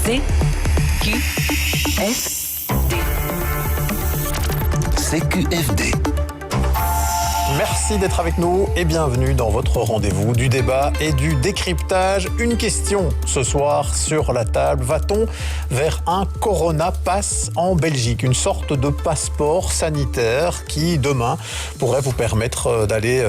CQFD. Merci d'être avec nous et bienvenue dans votre rendez-vous du débat et du décryptage. Une question ce soir sur la table. Va-t-on vers un Corona Pass en Belgique? Une sorte de passeport sanitaire qui, demain, pourrait vous permettre d'aller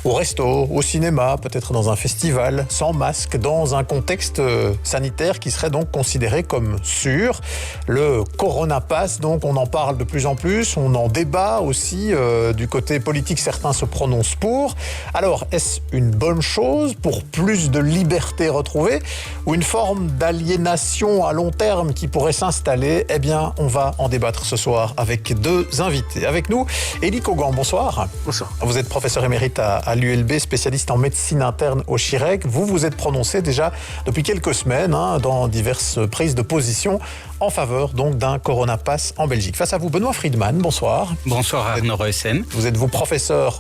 au resto, au cinéma, peut-être dans un festival, sans masque, dans un contexte sanitaire qui serait donc considéré comme sûr. Le Corona Pass, donc, on en parle de plus en plus, on en débat aussi. Du côté politique, certains se prononcent pour. Alors, est-ce une bonne chose pour plus de liberté retrouvée ou une forme d'aliénation à long terme qui pourrait s'installer? Eh bien, on va en débattre ce soir avec deux invités. Avec nous, Élie Cogan, bonsoir. Bonsoir. Vous êtes professeur émérite à l'ULB, spécialiste en médecine interne au Chirec. Vous vous êtes prononcé déjà depuis quelques semaines dans diverses prises de position en faveur donc d'un Corona Pass en Belgique. Face à vous, Benoît Friedman, bonsoir. Bonsoir Arnaud Reussen. Vous êtes professeur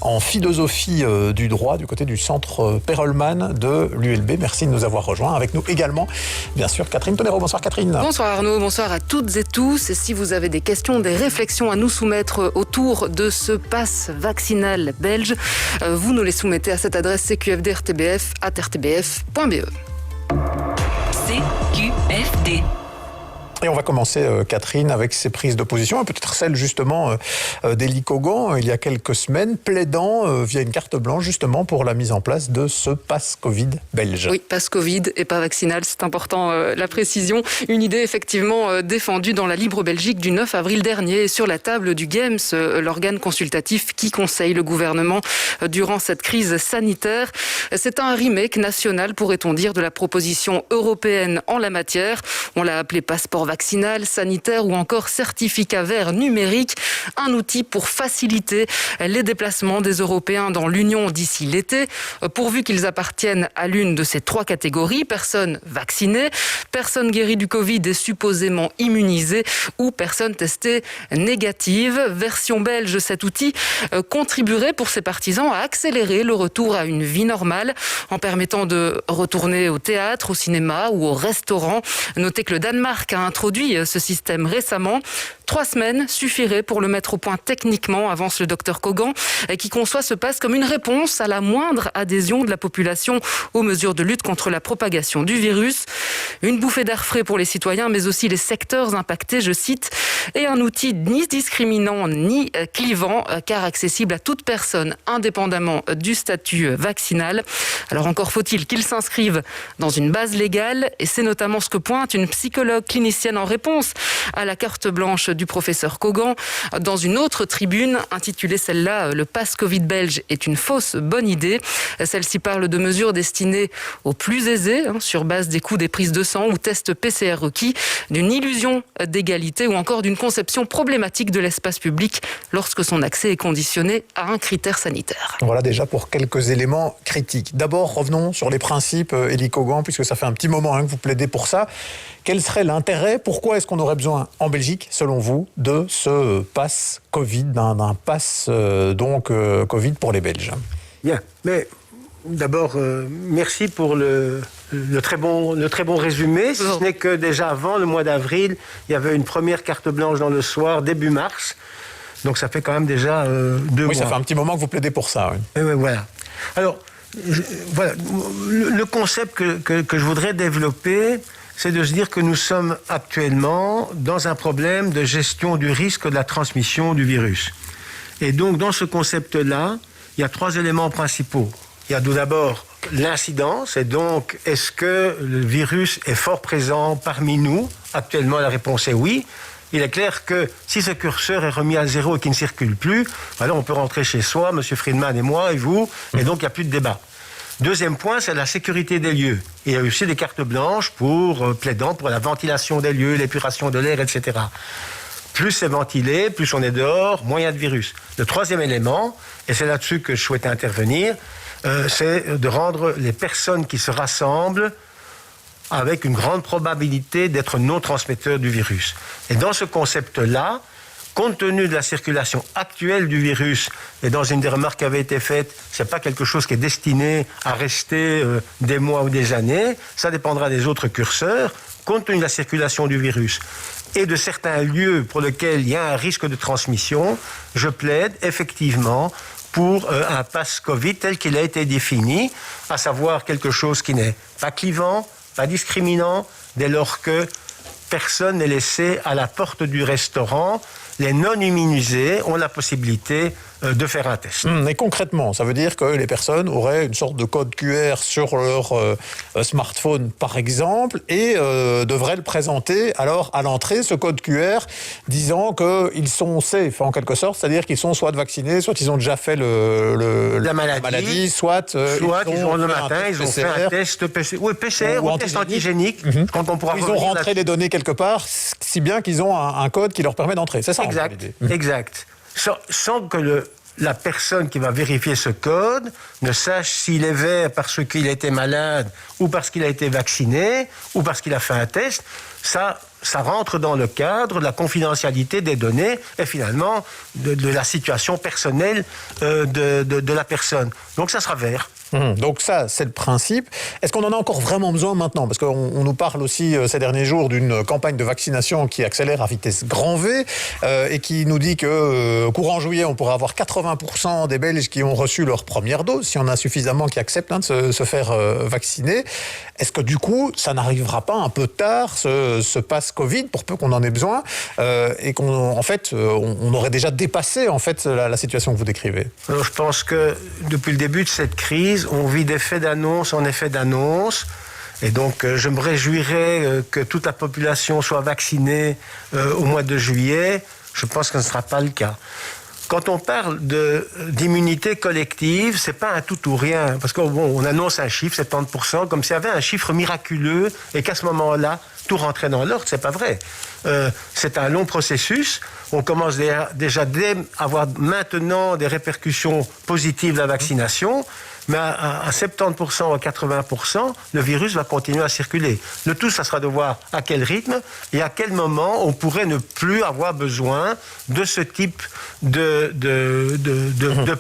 en philosophie du droit du côté du centre Perelman de l'ULB. Merci de nous avoir rejoints. Avec nous également, bien sûr, Catherine Tonero. Bonsoir Catherine. Bonsoir Arnaud, bonsoir à toutes et tous. Et si vous avez des questions, des réflexions à nous soumettre autour de ce pass vaccinal belge, vous nous les soumettez à cette adresse cqfd-rtbf@rtbf.be. CQFD. Et on va commencer, Catherine, avec ces prises de position, et peut-être celle justement d'Élie Cogan, il y a quelques semaines, plaidant via une carte blanche justement pour la mise en place de ce pass Covid belge. Oui, pass Covid et pas vaccinal, c'est important la précision. Une idée effectivement défendue dans la Libre Belgique du 9 avril dernier sur la table du GEMS, l'organe consultatif qui conseille le gouvernement durant cette crise sanitaire. C'est un remake national, pourrait-on dire, de la proposition européenne en la matière. On l'a appelé passeport vaccinal, sanitaire ou encore certificat vert numérique, un outil pour faciliter les déplacements des Européens dans l'Union d'ici l'été, pourvu qu'ils appartiennent à l'une de ces trois catégories: personnes vaccinées, personnes guéries du Covid et supposément immunisées, ou personnes testées négatives. Version belge, cet outil contribuerait pour ses partisans à accélérer le retour à une vie normale en permettant de retourner au théâtre, au cinéma ou au restaurant. Notez que le Danemark a introduit ce système récemment. 3 semaines suffiraient pour le mettre au point techniquement, avance le docteur Cogan, qui conçoit ce pass comme une réponse à la moindre adhésion de la population aux mesures de lutte contre la propagation du virus. Une bouffée d'air frais pour les citoyens, mais aussi les secteurs impactés, je cite, et un outil ni discriminant ni clivant, car accessible à toute personne, indépendamment du statut vaccinal. Alors encore faut-il qu'il s'inscrive dans une base légale, et c'est notamment ce que pointe une psychologue clinicienne en réponse à la carte blanche du professeur Cogan dans une autre tribune intitulée celle-là « Le pass Covid belge est une fausse bonne idée ». Celle-ci parle de mesures destinées aux plus aisés, sur base des coûts des prises de sang ou tests PCR requis, d'une illusion d'égalité ou encore d'une conception problématique de l'espace public lorsque son accès est conditionné à un critère sanitaire. Voilà déjà pour quelques éléments critiques. D'abord, revenons sur les principes, Élie Cogan, puisque ça fait un petit moment que vous plaidez pour ça. Quel serait l'intérêt? Pourquoi est-ce qu'on aurait besoin en Belgique, selon vous, de ce pass Covid, d'un pass Covid pour les Belges? Bien, mais d'abord, merci pour le très bon résumé. Si ce n'est que déjà avant le mois d'avril, il y avait une première carte blanche dans le soir, début mars. Donc ça fait quand même déjà 2 mois. Oui, ça fait un petit moment que vous plaidez pour ça. Oui. Et voilà. Alors, voilà, le concept que je voudrais développer, c'est de se dire que nous sommes actuellement dans un problème de gestion du risque de la transmission du virus. Et donc, dans ce concept-là, il y a 3 éléments principaux. Il y a tout d'abord l'incidence, et donc, est-ce que le virus est fort présent parmi nous? Actuellement, la réponse est oui. Il est clair que si ce curseur est remis à 0 et qu'il ne circule plus, alors on peut rentrer chez soi, M. Friedman et moi, et vous, et donc il n'y a plus de débat. Deuxième point, c'est la sécurité des lieux. Il y a aussi des cartes blanches plaidant pour la ventilation des lieux, l'épuration de l'air, etc. Plus c'est ventilé, plus on est dehors, moins il y a de virus. Le troisième élément, et c'est là-dessus que je souhaitais intervenir, c'est de rendre les personnes qui se rassemblent avec une grande probabilité d'être non transmetteurs du virus. Et dans ce concept-là, compte tenu de la circulation actuelle du virus, et dans une des remarques qui avait été faite, c'est pas quelque chose qui est destiné à rester des mois ou des années, ça dépendra des autres curseurs, compte tenu de la circulation du virus et de certains lieux pour lesquels il y a un risque de transmission, je plaide effectivement pour un pass Covid tel qu'il a été défini, à savoir quelque chose qui n'est pas clivant, pas discriminant, dès lors que personne n'est laissé à la porte du restaurant. Les non-immunisés ont la possibilité de faire un test. Et concrètement, ça veut dire que les personnes auraient une sorte de code QR sur leur smartphone, par exemple, et devraient le présenter alors à l'entrée, ce code QR, disant qu'ils sont safe, en quelque sorte, c'est-à-dire qu'ils sont soit vaccinés, soit ils ont déjà fait la maladie, soit ils ont le matin, ils ont fait un test PCR ou test antigénique. Quand on pourra ils ont rentré les données quelque part, si bien qu'ils ont un code qui leur permet d'entrer. C'est ça, exact. Sans que la personne qui va vérifier ce code ne sache s'il est vert parce qu'il a été malade ou parce qu'il a été vacciné ou parce qu'il a fait un test, ça rentre dans le cadre de la confidentialité des données et finalement de la situation personnelle de la personne. Donc ça sera vert. Donc ça, c'est le principe. Est-ce qu'on en a encore vraiment besoin maintenant ? Parce qu'on nous parle aussi ces derniers jours d'une campagne de vaccination qui accélère à vitesse grand V et qui nous dit que courant juillet, on pourra avoir 80% des Belges qui ont reçu leur première dose, si on a suffisamment qui acceptent de se faire vacciner. Est-ce que du coup, ça n'arrivera pas un peu tard, ce pass Covid, pour peu qu'on en ait besoin, et qu'on on aurait déjà dépassé la situation que vous décrivez ? Alors, je pense que depuis le début de cette crise, on vit d'effet d'annonce en effet d'annonce. Et donc, je me réjouirais que toute la population soit vaccinée au mois de juillet. Je pense que ce ne sera pas le cas. Quand on parle d'immunité collective, c'est pas un tout ou rien. Parce qu'on annonce un chiffre, 70%, comme s'il y avait un chiffre miraculeux et qu'à ce moment-là, tout rentrait dans l'ordre. C'est pas vrai. C'est un long processus. On commence déjà à avoir maintenant des répercussions positives de la vaccination. Mais à 70% ou à 80%, le virus va continuer à circuler. Le tout, ça sera de voir à quel rythme et à quel moment on pourrait ne plus avoir besoin de ce type de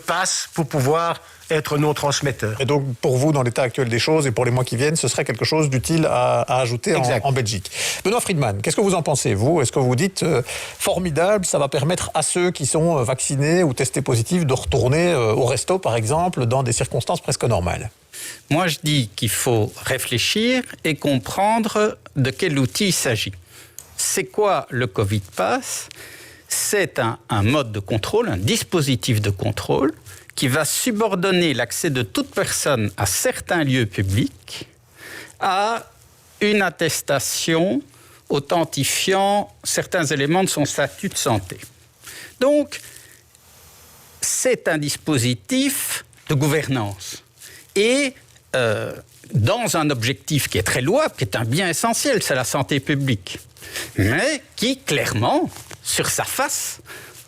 passe pour pouvoir être non-transmetteur. Et donc, pour vous, dans l'état actuel des choses et pour les mois qui viennent, ce serait quelque chose d'utile à ajouter en Belgique. Benoît Friedman, qu'est-ce que vous en pensez, vous ? Est-ce que vous dites formidable, ça va permettre à ceux qui sont vaccinés ou testés positifs de retourner au resto, par exemple, dans des circonstances presque normales ? Moi, je dis qu'il faut réfléchir et comprendre de quel outil il s'agit. C'est quoi le Covid Pass ? C'est un mode de contrôle, un dispositif de contrôle qui va subordonner l'accès de toute personne à certains lieux publics à une attestation authentifiant certains éléments de son statut de santé. Donc, c'est un dispositif de gouvernance. Et dans un objectif qui est très louable, qui est un bien essentiel, c'est la santé publique, mais qui, clairement, sur sa face,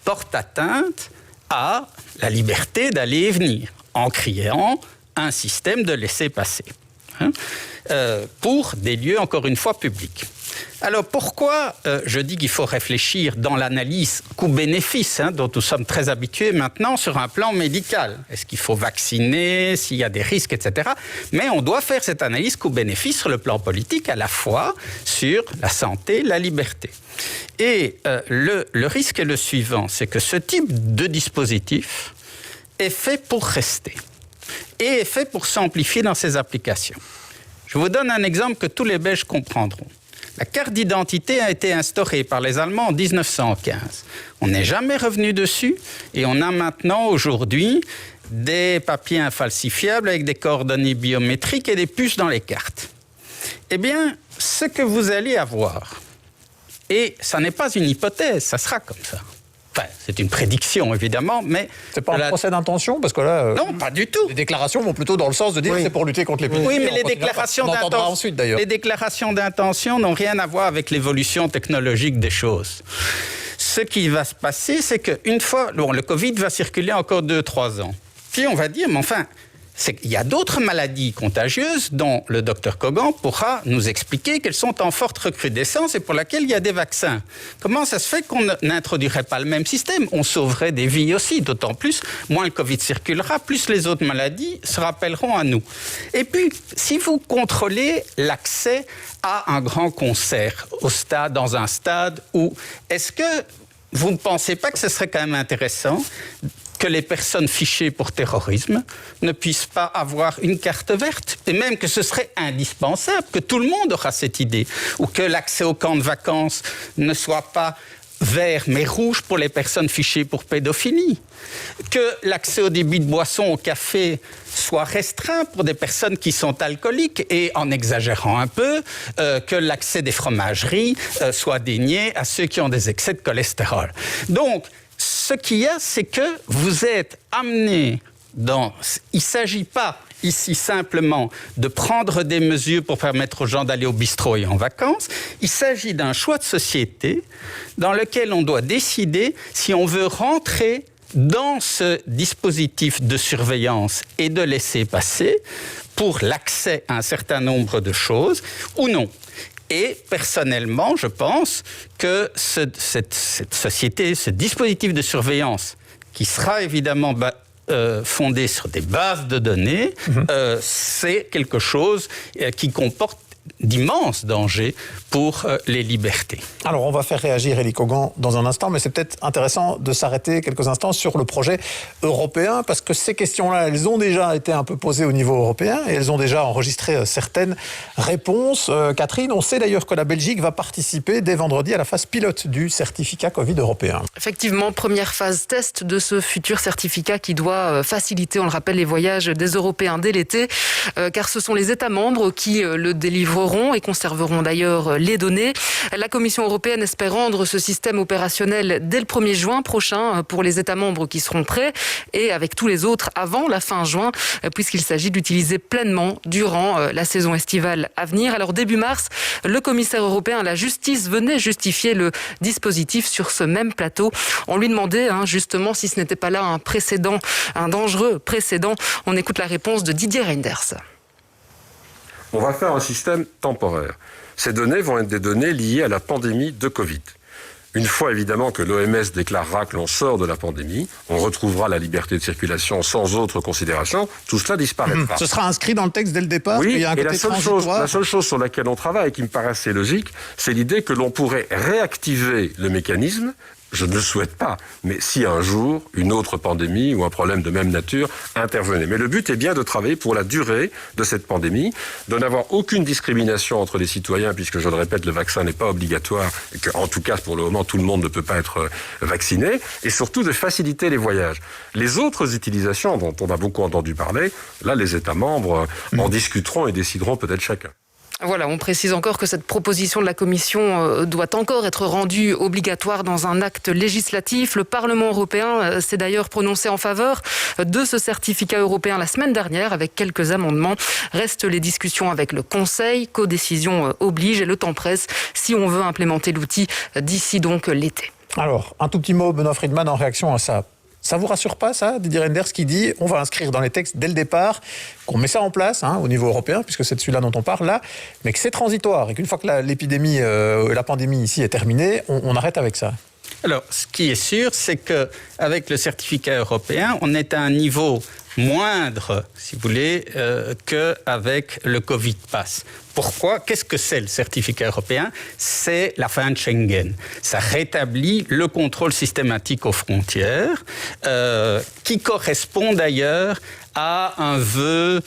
porte atteinte à la liberté d'aller et venir, en créant un système de laissez-passer pour des lieux, encore une fois, publics. Alors pourquoi je dis qu'il faut réfléchir dans l'analyse coût-bénéfice, dont nous sommes très habitués maintenant sur un plan médical. Est-ce qu'il faut vacciner, s'il y a des risques, etc. Mais on doit faire cette analyse coût-bénéfice sur le plan politique, à la fois sur la santé, la liberté. Et le risque est le suivant, c'est que ce type de dispositif est fait pour rester et est fait pour s'amplifier dans ses applications. Je vous donne un exemple que tous les Belges comprendront. La carte d'identité a été instaurée par les Allemands en 1915. On n'est jamais revenu dessus et on a maintenant, aujourd'hui, des papiers infalsifiables avec des coordonnées biométriques et des puces dans les cartes. Eh bien, ce que vous allez avoir, et ça n'est pas une hypothèse, ça sera comme ça. Enfin, c'est une prédiction, évidemment, mais... C'est pas un procès d'intention, parce que là... Non, pas du tout. Les déclarations vont plutôt dans le sens de dire que c'est pour lutter contre l'épidémie. Oui, mais les déclarations d'intention n'ont rien à voir avec l'évolution technologique des choses. Ce qui va se passer, c'est qu'une fois... le Covid va circuler encore 2-3 ans. Puis on va dire, mais enfin, c'est qu'il y a d'autres maladies contagieuses dont le docteur Kogan pourra nous expliquer qu'elles sont en forte recrudescence et pour lesquelles il y a des vaccins. Comment ça se fait qu'on n'introduirait pas le même système? On sauverait des vies aussi, d'autant plus, moins le Covid circulera, plus les autres maladies se rappelleront à nous. Et puis, si vous contrôlez l'accès à un grand concert, dans un stade où, est-ce que vous ne pensez pas que ce serait quand même intéressant que les personnes fichées pour terrorisme ne puissent pas avoir une carte verte, et même que ce serait indispensable, que tout le monde aura cette idée, ou que l'accès aux camps de vacances ne soit pas vert mais rouge pour les personnes fichées pour pédophilie, que l'accès au débit de boissons au café soit restreint pour des personnes qui sont alcooliques et, en exagérant un peu, que l'accès des fromageries soit dénié à ceux qui ont des excès de cholestérol. Donc, ce qu'il y a, c'est que vous êtes amené dans... Il ne s'agit pas ici simplement de prendre des mesures pour permettre aux gens d'aller au bistrot et en vacances. Il s'agit d'un choix de société dans lequel on doit décider si on veut rentrer dans ce dispositif de surveillance et de laisser-passer pour l'accès à un certain nombre de choses ou non. Et personnellement, je pense que cette société, ce dispositif de surveillance, qui sera évidemment fondé sur des bases de données, c'est quelque chose qui comporte d'immenses dangers pour les libertés. Alors, on va faire réagir Élie Kogan dans un instant, mais c'est peut-être intéressant de s'arrêter quelques instants sur le projet européen, parce que ces questions-là, elles ont déjà été un peu posées au niveau européen et elles ont déjà enregistré certaines réponses. Catherine, on sait d'ailleurs que la Belgique va participer dès vendredi à la phase pilote du certificat Covid européen. Effectivement, première phase test de ce futur certificat qui doit faciliter, on le rappelle, les voyages des Européens dès l'été, car ce sont les États membres qui le délivreront et conserveront d'ailleurs les données. La Commission européenne espère rendre ce système opérationnel dès le 1er juin prochain pour les États membres qui seront prêts et avec tous les autres avant la fin juin, puisqu'il s'agit d'utiliser pleinement durant la saison estivale à venir. Alors début mars, le commissaire européen à la justice venait justifier le dispositif sur ce même plateau. On lui demandait justement si ce n'était pas là un précédent, un dangereux précédent. On écoute la réponse de Didier Reinders. On va faire un système temporaire. Ces données vont être des données liées à la pandémie de Covid. Une fois évidemment que l'OMS déclarera que l'on sort de la pandémie, on retrouvera la liberté de circulation sans autre considération, tout cela disparaîtra. Ce sera inscrit dans le texte dès le départ. Oui, il y a un et côté la seule chose sur laquelle on travaille, qui me paraît assez logique, c'est l'idée que l'on pourrait réactiver le mécanisme. Je ne le souhaite pas, mais si un jour, une autre pandémie ou un problème de même nature intervenait. Mais le but est bien de travailler pour la durée de cette pandémie, de n'avoir aucune discrimination entre les citoyens, puisque, je le répète, le vaccin n'est pas obligatoire, et qu'en tout cas, pour le moment, tout le monde ne peut pas être vacciné, et surtout de faciliter les voyages. Les autres utilisations dont on a beaucoup entendu parler, là, les États membres en discuteront et décideront peut-être chacun. Voilà, on précise encore que cette proposition de la Commission doit encore être rendue obligatoire dans un acte législatif. Le Parlement européen s'est d'ailleurs prononcé en faveur de ce certificat européen la semaine dernière avec quelques amendements. Restent les discussions avec le Conseil. Codécision oblige et le temps presse si on veut implémenter l'outil d'ici donc l'été. Alors, un tout petit mot, Benoît Friedman, en réaction à ça. Ça vous rassure pas, ça, Didier Reinders, qui dit on va inscrire dans les textes dès le départ, qu'on met ça en place au niveau européen, puisque c'est de celui-là dont on parle là, mais que c'est transitoire et qu'une fois que l'épidémie, la pandémie ici est terminée, on arrête avec ça. Alors, ce qui est sûr, c'est qu'avec le certificat européen, on est à un niveau moindre, si vous voulez, qu'avec le Covid Pass. Pourquoi ? Qu'est-ce que c'est le certificat européen ? C'est la fin de Schengen. Ça rétablit le contrôle systématique aux frontières, qui correspond d'ailleurs à un vœu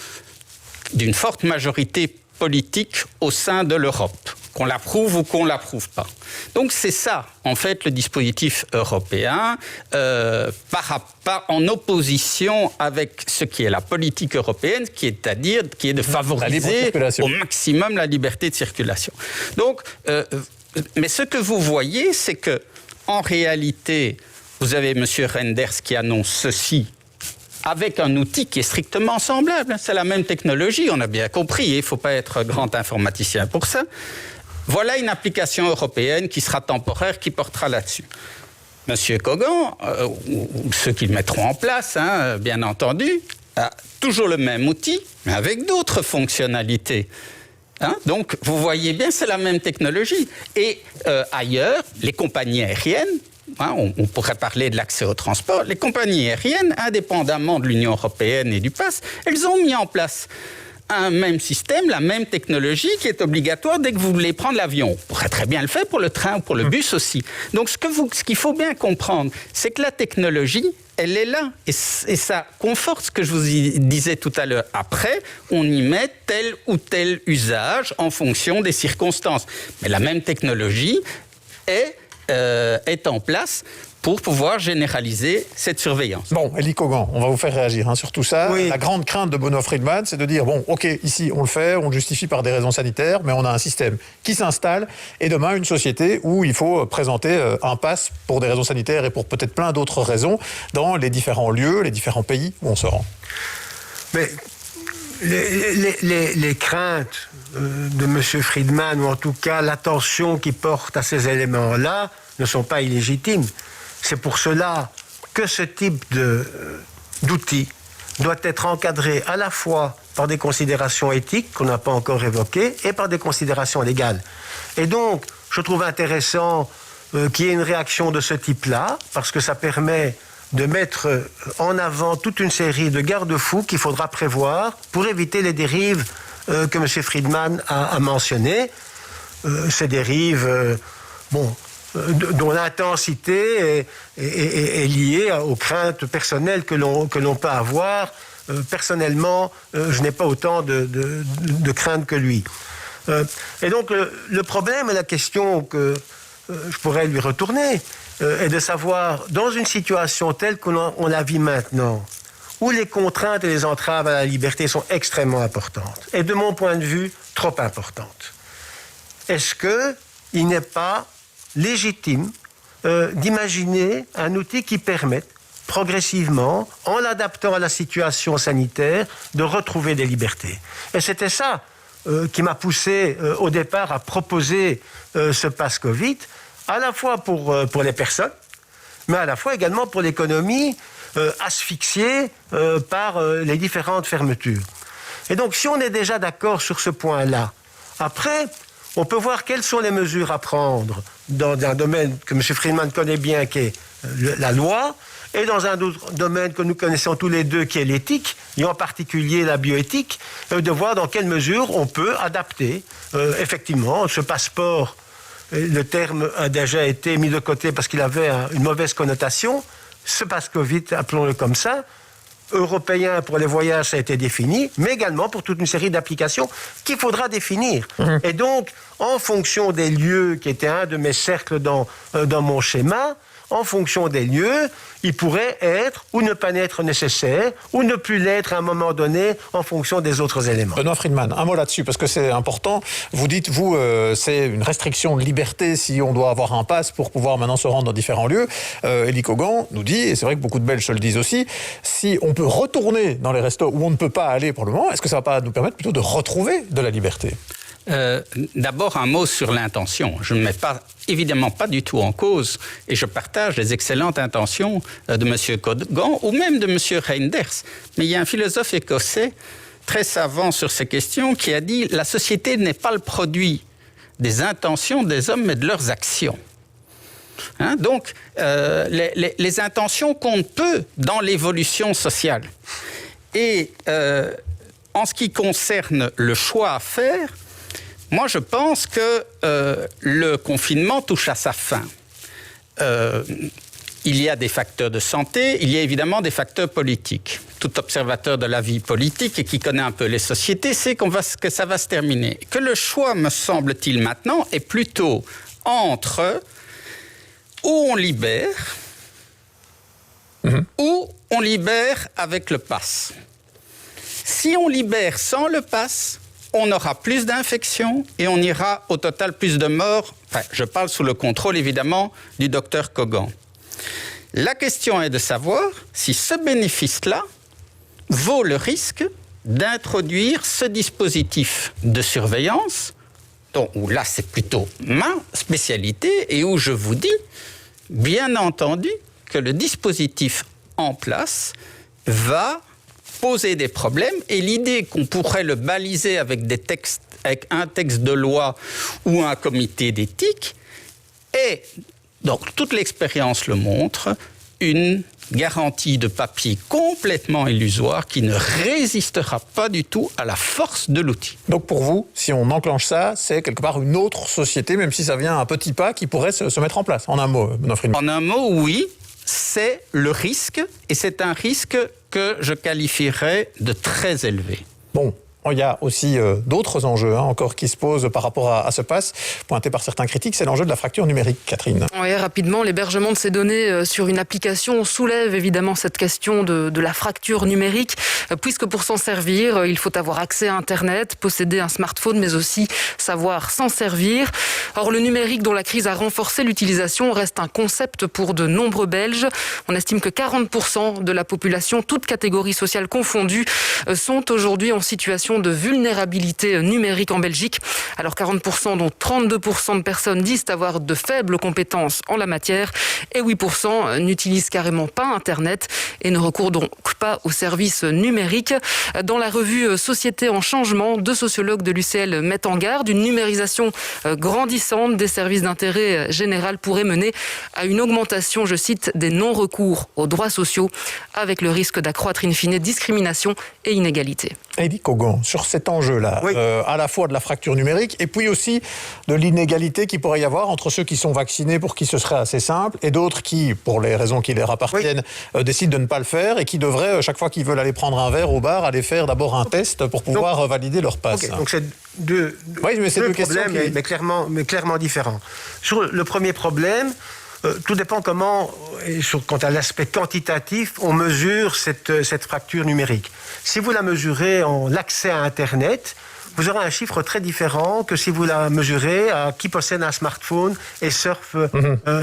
d'une forte majorité politique au sein de l'Europe, qu'on l'approuve ou qu'on ne l'approuve pas. Donc c'est ça, en fait, le dispositif européen, pas en opposition avec ce qui est la politique européenne, qui est de favoriser au maximum la liberté de circulation. Donc, mais ce que vous voyez, c'est que en réalité, vous avez M. Reinders qui annonce ceci, avec un outil qui est strictement semblable. C'est la même technologie, on a bien compris, il ne faut pas être grand informaticien pour ça. Voilà une application européenne qui sera temporaire, qui portera là-dessus. Monsieur Kogan, ou ceux qui le mettront en place, bien entendu, toujours le même outil, mais avec d'autres fonctionnalités. Donc, vous voyez bien, c'est la même technologie. Et ailleurs, les compagnies aériennes, on pourrait parler de l'accès au transport, les compagnies aériennes, indépendamment de l'Union européenne et du pass, elles ont mis en place un même système, la même technologie qui est obligatoire dès que vous voulez prendre l'avion. On pourrait très bien le faire pour le train ou pour le bus aussi. Donc, ce qu'il faut bien comprendre, c'est que la technologie, elle est là. Et ça conforte ce que je vous disais tout à l'heure. Après, on y met tel ou tel usage en fonction des circonstances. Mais la même technologie est en place pour pouvoir généraliser cette surveillance. Bon, Élie Kogan, on va vous faire réagir sur tout ça. Oui. La grande crainte de Benoît Friedman, c'est de dire, bon, ok, ici on le fait, on le justifie par des raisons sanitaires, mais on a un système qui s'installe, et demain une société où il faut présenter un pass pour des raisons sanitaires et pour peut-être plein d'autres raisons dans les différents lieux, les différents pays où on se rend. Mais les craintes de M. Friedman, ou en tout cas l'attention qu'il porte à ces éléments-là, ne sont pas illégitimes. C'est pour cela que ce type d'outil doit être encadré à la fois par des considérations éthiques qu'on n'a pas encore évoquées et par des considérations légales. Et donc, je trouve intéressant qu'il y ait une réaction de ce type-là, parce que ça permet de mettre en avant toute une série de garde-fous qu'il faudra prévoir pour éviter les dérives que M. Friedman a mentionnées. Ces dérives, dont l'intensité est liée aux craintes personnelles que l'on peut avoir. Personnellement, je n'ai pas autant de craintes que lui. Et donc, le problème et la question que je pourrais lui retourner est de savoir, dans une situation telle qu'on la vit maintenant, où les contraintes et les entraves à la liberté sont extrêmement importantes, et de mon point de vue, trop importantes, est-ce qu'il n'est pas légitime d'imaginer un outil qui permette progressivement, en l'adaptant à la situation sanitaire, de retrouver des libertés. Et c'était ça qui m'a poussé au départ à proposer ce pass Covid, à la fois pour les personnes, mais à la fois également pour l'économie asphyxiée par les différentes fermetures. Et donc, si on est déjà d'accord sur ce point-là, après, on peut voir quelles sont les mesures à prendre dans un domaine que M. Friedman connaît bien, qui est la loi, et dans un autre domaine que nous connaissons tous les deux, qui est l'éthique, et en particulier la bioéthique, de voir dans quelle mesure on peut adapter effectivement ce passeport. Le terme a déjà été mis de côté parce qu'il avait une mauvaise connotation. Ce pass Covid, appelons-le comme ça, européen pour les voyages, ça a été défini, mais également pour toute une série d'applications qu'il faudra définir. Et donc, en fonction des lieux, qui était un de mes cercles dans mon schéma, en fonction des lieux, il pourrait être ou ne pas être nécessaire, ou ne plus l'être à un moment donné, en fonction des autres éléments. Benoît Friedman, un mot là-dessus, parce que c'est important. Vous dites, c'est une restriction de liberté si on doit avoir un pass pour pouvoir maintenant se rendre dans différents lieux. Élie Kogan nous dit, et c'est vrai que beaucoup de Belges se le disent aussi, si on peut retourner dans les restos où on ne peut pas aller pour le moment, est-ce que ça ne va pas nous permettre plutôt de retrouver de la liberté ? D'abord, un mot sur l'intention. Je ne mets évidemment pas du tout en cause, et je partage les excellentes intentions de M. Kogan ou même de M. Reinders. Mais il y a un philosophe écossais très savant sur ces questions qui a dit « La société n'est pas le produit des intentions des hommes, mais de leurs actions ». Donc, les intentions comptent peu dans l'évolution sociale. Et en ce qui concerne le choix à faire, moi, je pense que le confinement touche à sa fin. Il y a des facteurs de santé, il y a évidemment des facteurs politiques. Tout observateur de la vie politique et qui connaît un peu les sociétés sait que ça va se terminer. Que le choix, me semble-t-il maintenant, est plutôt entre où on libère ou on libère avec le pass. Si on libère sans le pass, on aura plus d'infections et on ira au total plus de morts. Enfin, je parle sous le contrôle, évidemment, du docteur Kogan. La question est de savoir si ce bénéfice-là vaut le risque d'introduire ce dispositif de surveillance, où là, c'est plutôt ma spécialité et où je vous dis, bien entendu, que le dispositif en place va poser des problèmes. Et l'idée qu'on pourrait le baliser avec avec un texte de loi ou un comité d'éthique est, donc toute l'expérience le montre, une garantie de papier complètement illusoire qui ne résistera pas du tout à la force de l'outil. Donc pour vous, si on enclenche ça, c'est quelque part une autre société, même si ça vient un petit pas qui pourrait se mettre en place. En un mot, Benoît Friedman. En un mot, oui, c'est le risque, et c'est un risque que je qualifierais de très élevé. Bon. Il y a aussi d'autres enjeux encore qui se posent par rapport à ce pass, pointé par certains critiques, c'est l'enjeu de la fracture numérique, Catherine. Oui, rapidement, l'hébergement de ces données sur une application soulève évidemment cette question de la fracture numérique, puisque pour s'en servir, il faut avoir accès à Internet, posséder un smartphone, mais aussi savoir s'en servir. Or, le numérique dont la crise a renforcé l'utilisation reste un concept pour de nombreux Belges. On estime que 40% de la population, toutes catégories sociales confondues, sont aujourd'hui en situation de vulnérabilité numérique en Belgique. Alors 40%, dont 32% de personnes disent avoir de faibles compétences en la matière et 8% n'utilisent carrément pas Internet et ne recourent donc pas aux services numériques. Dans la revue Société en changement, 2 sociologues de l'UCL mettent en garde. Une numérisation grandissante des services d'intérêt général pourrait mener à une augmentation, je cite, des non-recours aux droits sociaux, avec le risque d'accroître in fine discrimination et inégalité. Eddy Kogan, sur cet enjeu-là, oui. À la fois de la fracture numérique et puis aussi de l'inégalité qu'il pourrait y avoir entre ceux qui sont vaccinés pour qui ce serait assez simple et d'autres qui, pour les raisons qui leur appartiennent, décident de ne pas le faire et qui devraient, chaque fois qu'ils veulent aller prendre un verre au bar, aller faire d'abord un test pour pouvoir valider leur passe. Okay, donc c'est deux problèmes, mais clairement différents. Sur le premier problème, tout dépend comment, quant à l'aspect quantitatif, on mesure cette fracture numérique. Si vous la mesurez en l'accès à Internet, vous aurez un chiffre très différent que si vous la mesurez à qui possède un smartphone et surfe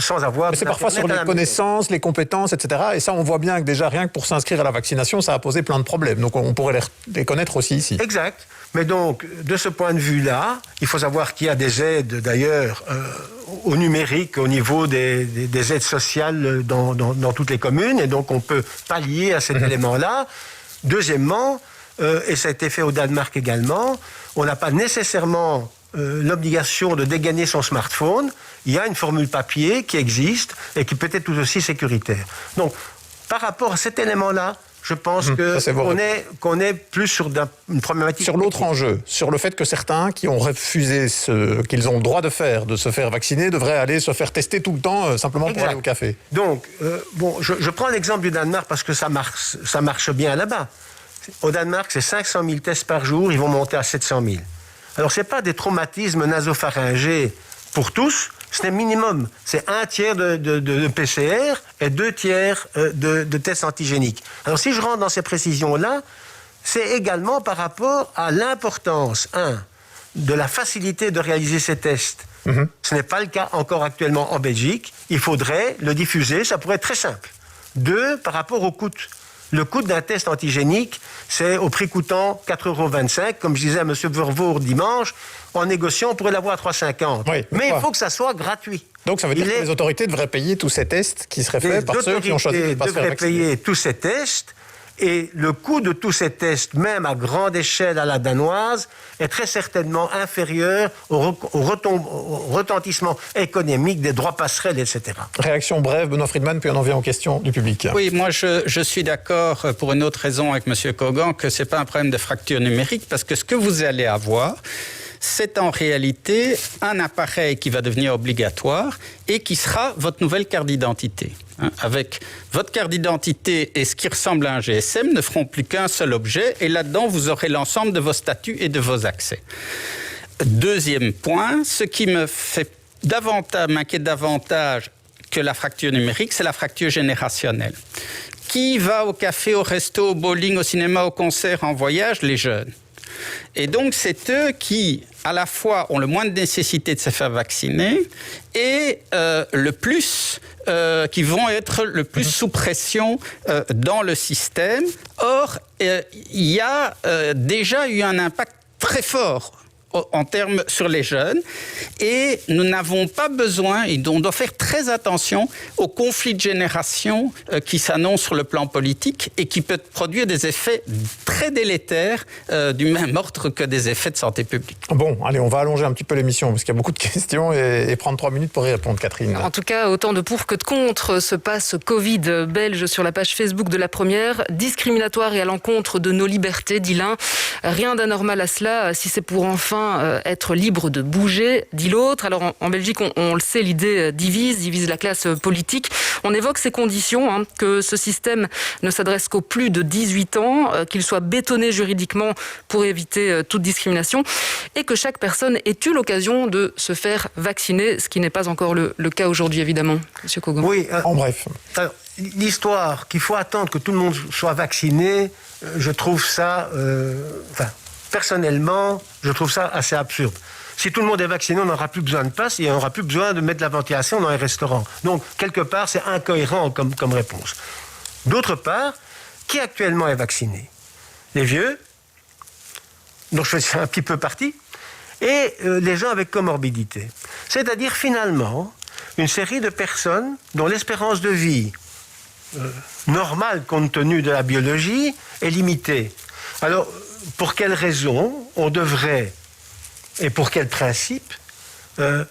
sans avoir... Mais c'est parfois sur les connaissances, les compétences, etc. Et ça, on voit bien que déjà, rien que pour s'inscrire à la vaccination, ça a posé plein de problèmes. Donc on pourrait les connaître aussi ici. Exact. Mais donc, de ce point de vue-là, il faut savoir qu'il y a des aides, d'ailleurs, au numérique, au niveau des aides sociales dans toutes les communes. Et donc, on peut pallier à cet élément-là. Deuxièmement, et ça a été fait au Danemark également, on n'a pas nécessairement l'obligation de dégainer son smartphone. Il y a une formule papier qui existe et qui peut être tout aussi sécuritaire. Donc, par rapport à cet élément-là, je pense qu'on est plus sur une problématique... Sur l'autre enjeu, sur le fait que certains qui ont refusé ce qu'ils ont le droit de se faire vacciner, devraient aller se faire tester tout le temps, simplement pour aller au café. Donc, je prends l'exemple du Danemark parce que ça marche bien là-bas. Au Danemark, c'est 500 000 tests par jour, ils vont monter à 700 000. Alors, ce n'est pas des traumatismes nasopharyngés pour tous, c'est minimum. C'est 1/3 de PCR et 2/3 de tests antigéniques. Alors, si je rentre dans ces précisions-là, c'est également par rapport à l'importance, de la facilité de réaliser ces tests. Ce n'est pas le cas encore actuellement en Belgique. Il faudrait le diffuser, ça pourrait être très simple. 2, par rapport au coût. Le coût d'un test antigénique, c'est au prix coûtant 4,25 €. Comme je disais à M. Vervoort dimanche, en négociant, on pourrait l'avoir à 3,50 €. Oui, mais il faut que ça soit gratuit. Donc ça veut dire que les autorités devraient payer tous ces tests qui seraient faits par ceux qui ont choisi de ne pas se faire vacciner. Devraient payer tous ces tests. Et le coût de tous ces tests, même à grande échelle à la danoise, est très certainement inférieur au retentissement économique des droits passerelles, etc. Réaction brève, Benoît Friedman, puis on en vient aux questions du public. Oui, moi je suis d'accord pour une autre raison avec M. Kogan, que ce n'est pas un problème de fracture numérique, parce que ce que vous allez avoir, c'est en réalité un appareil qui va devenir obligatoire et qui sera votre nouvelle carte d'identité. Avec votre carte d'identité et ce qui ressemble à un GSM ne feront plus qu'un seul objet et là-dedans, vous aurez l'ensemble de vos statuts et de vos accès. Deuxième point, ce qui m'inquiète davantage que la fracture numérique, c'est la fracture générationnelle. Qui va au café, au resto, au bowling, au cinéma, au concert, en voyage? Les jeunes. Et donc, c'est eux qui, à la fois, ont le moins de nécessité de se faire vacciner et qui vont être le plus sous pression dans le système. Or, il y a déjà eu un impact très fort en termes sur les jeunes. Et nous n'avons pas besoin, et on doit faire très attention aux conflits de génération qui s'annoncent sur le plan politique et qui peuvent produire des effets très délétères du même ordre que des effets de santé publique. Bon, allez, on va allonger un petit peu l'émission parce qu'il y a beaucoup de questions et prendre 3 minutes pour y répondre, Catherine. En tout cas, autant de pour que de contre ce pass Covid belge sur la page Facebook de La Première. Discriminatoire et à l'encontre de nos libertés, dit l'un. Rien d'anormal à cela si c'est pour enfin être libre de bouger, dit l'autre. Alors en Belgique, on le sait, l'idée divise la classe politique. On évoque ces conditions, que ce système ne s'adresse qu'aux plus de 18 ans, qu'il soit bétonné juridiquement pour éviter toute discrimination et que chaque personne ait eu l'occasion de se faire vacciner, ce qui n'est pas encore le cas aujourd'hui, évidemment. Monsieur Kogan. Oui, en bref. Alors, l'histoire qu'il faut attendre que tout le monde soit vacciné, je trouve ça, personnellement, je trouve ça assez absurde. Si tout le monde est vacciné, on n'aura plus besoin de passe et on n'aura plus besoin de mettre de la ventilation dans les restaurants. Donc, quelque part, c'est incohérent comme réponse. D'autre part, qui actuellement est vacciné? Les vieux, dont je fais un petit peu partie, et les gens avec comorbidité. C'est-à-dire, finalement, une série de personnes dont l'espérance de vie normale, compte tenu de la biologie, est limitée. Alors, pour quelles raisons on devrait, et pour quel principe,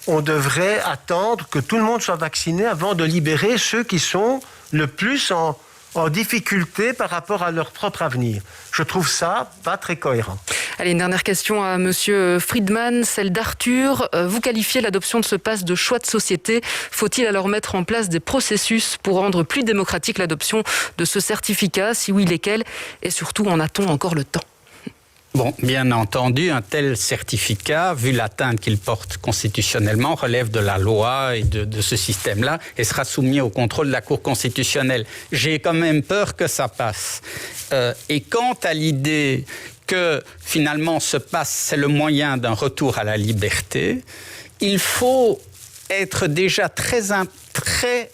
on devrait attendre que tout le monde soit vacciné avant de libérer ceux qui sont le plus en difficulté par rapport à leur propre avenir. Je trouve ça pas très cohérent. Allez, une dernière question à Monsieur Friedman, celle d'Arthur. Vous qualifiez l'adoption de ce pass de choix de société. Faut-il alors mettre en place des processus pour rendre plus démocratique l'adoption de ce certificat? Si oui, lesquels? Et surtout, en a-t-on encore le temps? Bon, bien entendu, un tel certificat, vu l'atteinte qu'il porte constitutionnellement, relève de la loi et de ce système-là et sera soumis au contrôle de la Cour constitutionnelle. J'ai quand même peur que ça passe. Et quant à l'idée que finalement ce passe, c'est le moyen d'un retour à la liberté, il faut être déjà très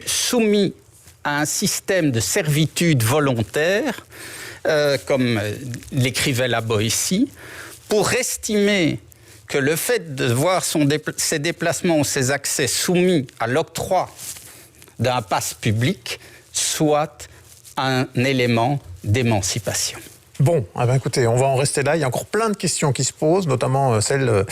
soumis à un système de servitude volontaire, comme l'écrivait la Boétie, pour estimer que le fait de voir ses déplacements ou ses accès soumis à l'octroi d'un pass public soit un élément d'émancipation. Bon, écoutez, on va en rester là. Il y a encore plein de questions qui se posent, notamment celle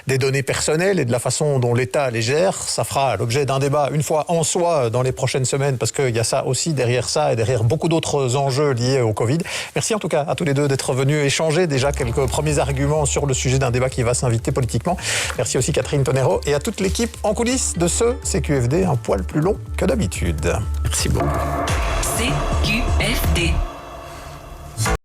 des données personnelles et de la façon dont l'État les gère. Ça fera l'objet d'un débat une fois en soi dans les prochaines semaines, parce qu'il y a ça aussi derrière ça et derrière beaucoup d'autres enjeux liés au Covid. Merci en tout cas à tous les deux d'être venus échanger déjà quelques premiers arguments sur le sujet d'un débat qui va s'inviter politiquement. Merci aussi Catherine Tonero et à toute l'équipe en coulisses de ce CQFD, un poil plus long que d'habitude. Merci beaucoup. CQFD.